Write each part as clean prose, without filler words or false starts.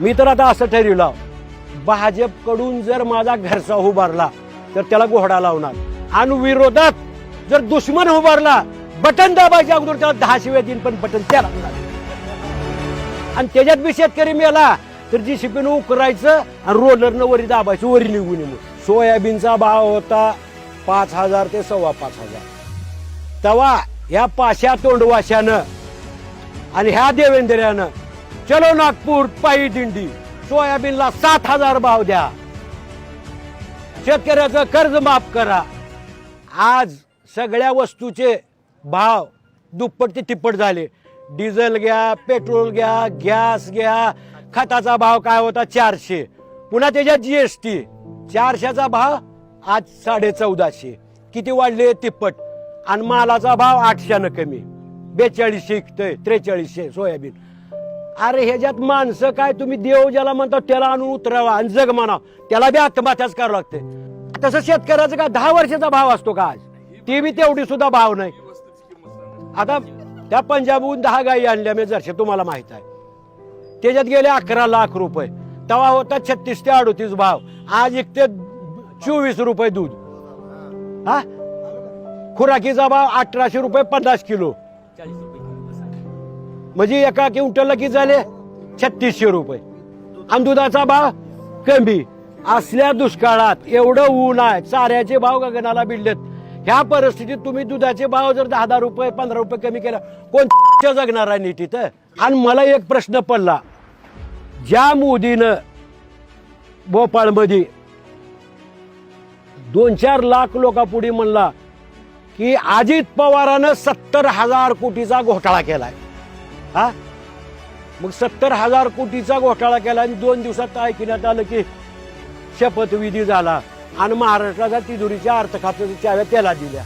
मी तर आता असं ठरवलं, भाजपकडून जर माझा घरचा उभारला तर त्याला घोडा लावणार, आणि विरोधात जर दुश्मन उभारला बटन दाबायच्या अगोदर त्याला 10 शिव्या देईन, पण बटन त्याला लागणार. आणि त्याच्यात बी शेतकरी मेला तर जीसीपीनं उकरायचं आणि रोलरनं वरी दाबायचं, वरी निघून येऊन. सोयाबीनचा भाव होता 5,000 ते 5,500. तेव्हा ह्या पाशा तोंडवाशानं आणि ह्या देवेंद्र्यानं चलो नागपूर पायी दिंडी, सोयाबीनला 7,000 भाव द्या, शेतकऱ्याचं कर्ज माफ करा. आज सगळ्या वस्तूचे भाव दुप्पट ते तिप्पट झाले. डिझेल घ्या, पेट्रोल घ्या, गॅस घ्या. खताचा भाव काय होता 400, पुन्हा त्याच्यात जीएसटी. 400चा भाव आज 1450. किती वाढले? तिप्पट. आणि मालाचा भाव 800 कमी, 4200 विकतोय, 4300 सोयाबीन. अरे ह्याच्यात माणसं काय, तुम्ही देव ज्याला म्हणता त्याला आणून उतरावा आणि जग म्हणा, त्याला बी आत्महत्याच करावं लागते. तसं शेतकऱ्याचा काय 10 वर्षाचा भाव असतो का आज? ते बी तेवढी सुद्धा भाव नाही. आता त्या पंजाबहून 10 गायी आणल्या मी जरशे, तुम्हाला माहित आहे, त्याच्यात गेले 11 लाख रुपये. तेव्हा होता 36 ते 38 भाव, आज इकते 24 रुपये दूध. हा, खुराकीचा भाव 1800 रुपये 50 किलो, म्हणजे एका क्विंटलला किती झाले? 3600 रुपये. आणि दुधाचा भाव कमी. असल्या दुष्काळात एवढं ऊन आहे, चाऱ्याचे भाव गगनाला भिडलेत. ह्या परिस्थितीत तुम्ही दुधाचे भाव जर 10 रुपये 15 रुपये कमी केला, कोण जगणार आहे नीट इथं? आणि मला एक प्रश्न पडला, ज्या मोदीनं भोपाळमध्ये 2-4 लाख लोकांपुढे म्हणला की अजित पवारानं 70,000 कोटीचा घोटाळा केलाय. हा, मग 70,000 कोटीचा घोटाळा केला आणि 2 दिवसात ऐकण्यात आलं की शपथविधी झाला आणि महाराष्ट्राच्या तिजोरीच्या अर्थ खात्याच्या चाव्या त्याला दिल्या.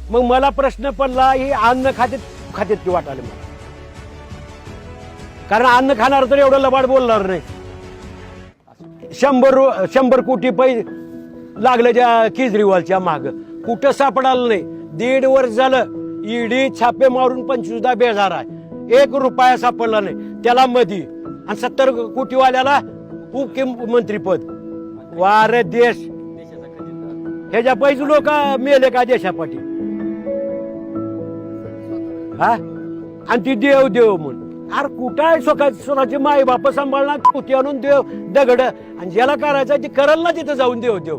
मग मला प्रश्न पडला, ही अन्न खात्यात की वाटाले मला, कारण अन्न खाणार तर एवढं लबाड बोलणार नाही. 100 कोटी पैसे लागले त्या केजरीवालच्या माग, कुठं सापडालं नाही. 1.5 वर्ष झालं ईडी छापे मारून 25 बेजार आहे, 1 रुपया सापडला नाही त्याला मधी. आणि 70 कोटीवाल्याला उपमुख्यमंत्रीपद. वारे देश, ह्याच्या पैसे लोक मेले का देशापाठी? हा, आणि ती देव देव म्हणून. अरे कुठं आहे स्वतःची माई बाप सांभाळणार, कुठे आणून देव दगड, आणि ज्याला करायचं ती करल ना तिथं जाऊन देव देव.